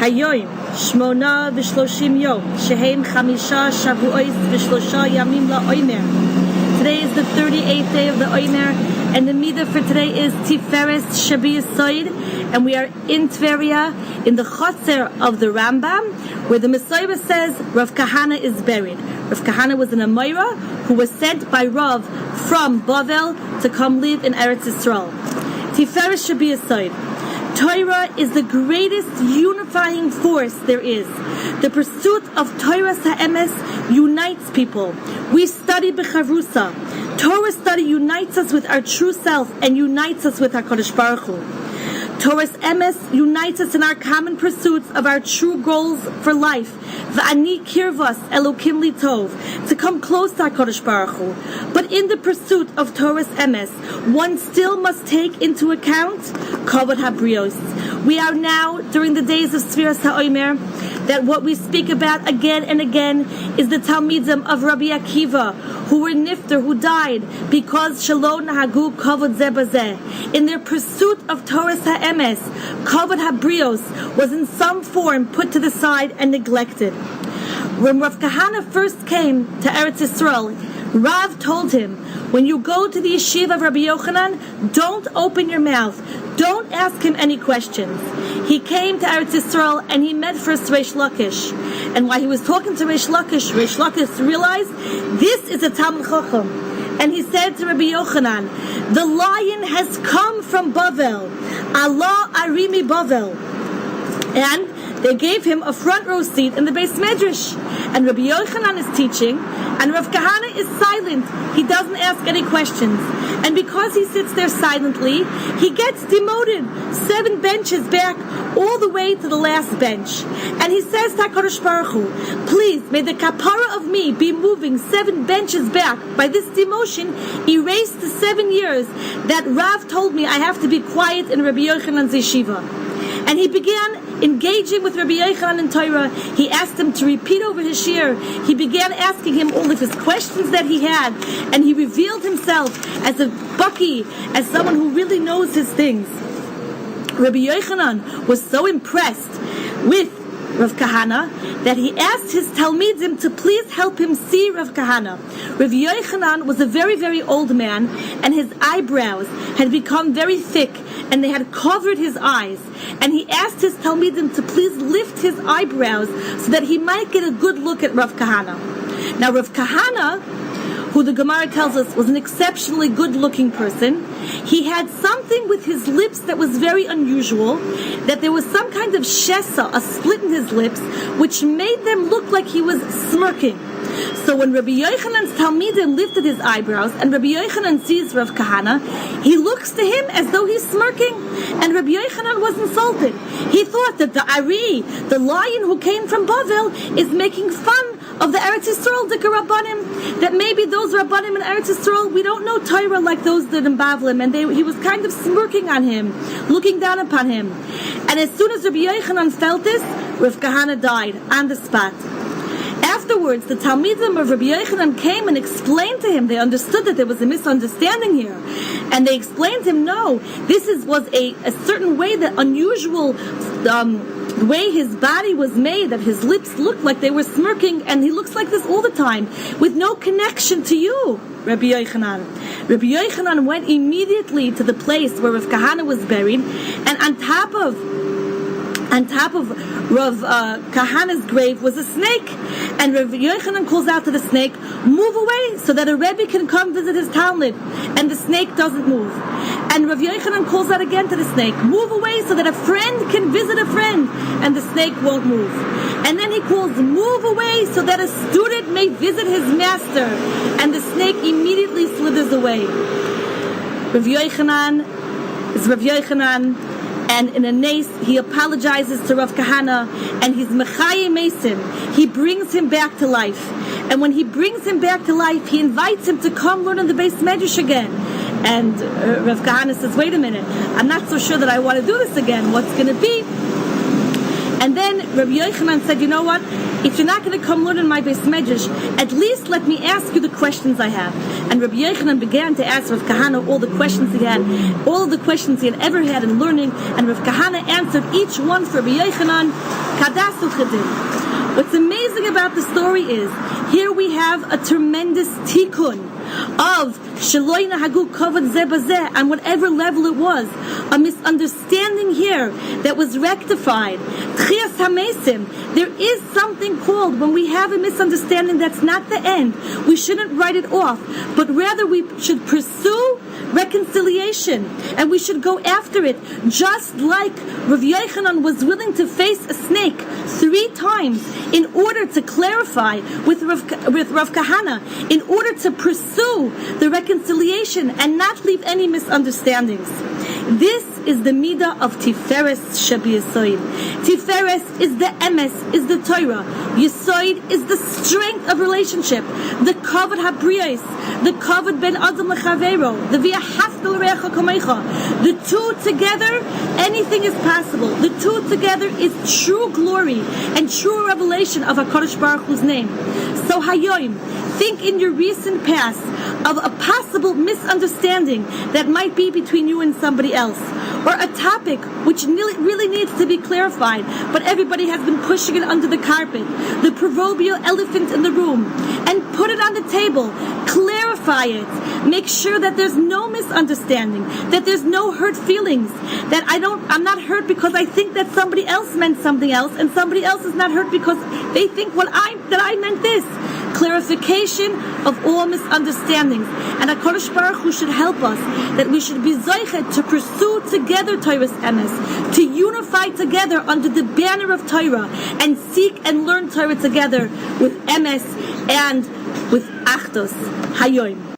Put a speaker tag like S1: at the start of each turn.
S1: Hayoim Shmona v'shloshim yom shehem chamisha shavuos v'shlosha yamim la'omer. Today is the 38th day of the Omer, and the midah for today is38tiferesshebeyesod, and we are in Tveria, in the chotzer of the Rambam, where the Messiah says Rav Kahana is buried. Rav Kahana was an Amoira who was sent by Rav from Bavel to come live in Eretz Yisrael. Tiferesshebeyesod. Torah is the greatest unifying force there is. The pursuit of Torah Ha'emes unites people. We study B'charusa. Torah study unites us with our true self and unites us with HaKadosh Baruch Hu. Torah's emes unites us in our common pursuits of our true goals for life. V'ani kirvas Elokim litov, to come close to HaKadosh Baruch Hu. But in the pursuit of Torah's emes, one still must take into account kavod habrios. We are now during the days of Sfiras HaOmer, that what we speak about again and again is the Talmidim of Rabbi Akiva, who were nifter, who died because Shalom Nahagu Kavod Zeh Bazeh. In their pursuit of Torah Ha'emes, Kavod Habrios was in some form put to the side and neglected. When Rav Kahana first came to Eretz Yisrael, Rav told him, when you go to the yeshiva of Rabbi Yochanan, don't open your mouth. Don't ask him any questions. He came to Eretz Yisrael and he met first Reish Lakish. And while he was talking to Reish Lakish realized this is a Talmid Chacham. And he said to Rabbi Yochanan, the lion has come from Bavel. Allah Arimi Bavel. And they gave him a front row seat in the Beis Medrash. And Rabbi Yochanan is teaching, and Rav Kahana is silent. He doesn't ask any questions. And because he sits there silently, he gets demoted 7 benches back, all the way to the last bench. And he says to HaKadosh Baruch Hu, please, may the kapara of me be moving 7 benches back. By this demotion, erase the 7 years that Rav told me I have to be quiet in Rabbi Yochanan's yeshiva. And he began engaging with Rabbi Yochanan in Torah. He asked him to repeat over his shir. He began asking him all of his questions that he had, and he revealed himself as a baki, as someone who really knows his things. Rabbi Yochanan was so impressed with Rav Kahana that he asked his Talmidim to please help him see Rav Kahana. Rav Yochanan was a very, very old man, and his eyebrows had become very thick, and they had covered his eyes. And he asked his Talmidim to please lift his eyebrows so that he might get a good look at Rav Kahana. Now, Rav Kahana, who the Gemara tells us was an exceptionally good-looking person, he had something with his lips that was very unusual, that there was some kind of shesa, a split in his lips, which made them look like he was smirking. So when Rabbi Yochanan's Talmidim lifted his eyebrows, and Rabbi Yochanan sees Rav Kahana, he looks to him as though he's smirking, and Rabbi Yochanan was insulted. He thought that the Ari, the lion who came from Bavel, is making fun of the Eretz Yisrael Dika Rabbanim, that maybe those Rabbanim in Eretz Yisrael, we don't know Torah like those did in Bavlim, and he was kind of smirking on him, looking down upon him. And as soon as Rabbi Yochanan felt this, Rav Kahana died on the spot. Afterwards, the Talmidim of Rabbi Yochanan came and explained to him. They understood that there was a misunderstanding here. And they explained to him, no, this was a certain way, that unusual way his body was made, that his lips looked like they were smirking, and he looks like this all the time, with no connection to you, Rabbi Yochanan. Rabbi Yochanan went immediately to the place where Rav Kahana was buried, and on top of Rav Kahana's grave was a snake, and Rav Yochanan calls out to the snake, move away so that a Rebbe can come visit his Talmud, and the snake doesn't move. And Rav Yochanan calls out again to the snake, move away so that a friend can visit a friend, and the snake won't move. And then he calls, move away so that a student may visit his master, and the snake immediately slithers away. Rav Yochanan is Rav Yochanan, and in a nace, he apologizes to Rav Kahana, and he's Mechaye Mason. He brings him back to life. And when he brings him back to life, he invites him to come learn in the Beis Medrash again. And Rav Kahana says, wait a minute, I'm not so sure that I want to do this again. What's going to be? And then Rabbi Yochanan said, you know what? If you're not going to come learn in my Beis Medrash, at least let me ask you the questions I have. And Rabbi Yochanan began to ask Rav Kahana all the questions he had, all of the questions he had ever had in learning, and Rav Kahana answered each one for Rabbi Yochanan, Kadas u'Chedim. What's amazing about the story is, here we have a tremendous tikkun of Sheloi Nahagu Kavod Zeh Bazeh, on whatever level it was, a misunderstanding here that was rectified. Tchias HaMesim. There is something called, when we have a misunderstanding, that's not the end. We shouldn't write it off, but rather we should pursue reconciliation, and we should go after it, just like Rav Yochanan was willing to face a snake 3 times in order to clarify with Rav Kahana, in order to pursue the reconciliation and not leave any misunderstandings. This is the midah of Tiferes Shebeyesod. Tiferes is the emes, is the Torah. Yesod is the strength of relationship. The kavod habriyos, the kavod ben adam lechavero, the v'ahavta l'reacha kamecha. The two together, anything is possible. The two together is true glory and true revelation of HaKadosh Baruch Hu's name. So Hayoim, think in your recent past of a possible misunderstanding that might be between you and somebody else, or a topic which really needs to be clarified, but everybody has been pushing it under the carpet, the proverbial elephant in the room, and put it on the table, clarify it, make sure that there's no misunderstanding, that there's no hurt feelings, that I'm not hurt because I think that somebody else meant something else, and somebody else is not hurt because they think that I meant this. Clarification of all misunderstandings. And HaKadosh Baruch Hu should help us, that we should be zoichet to pursue together Torah's emes, to unify together under the banner of Torah, and seek and learn Torah together with emes and with achdos. Hayoim.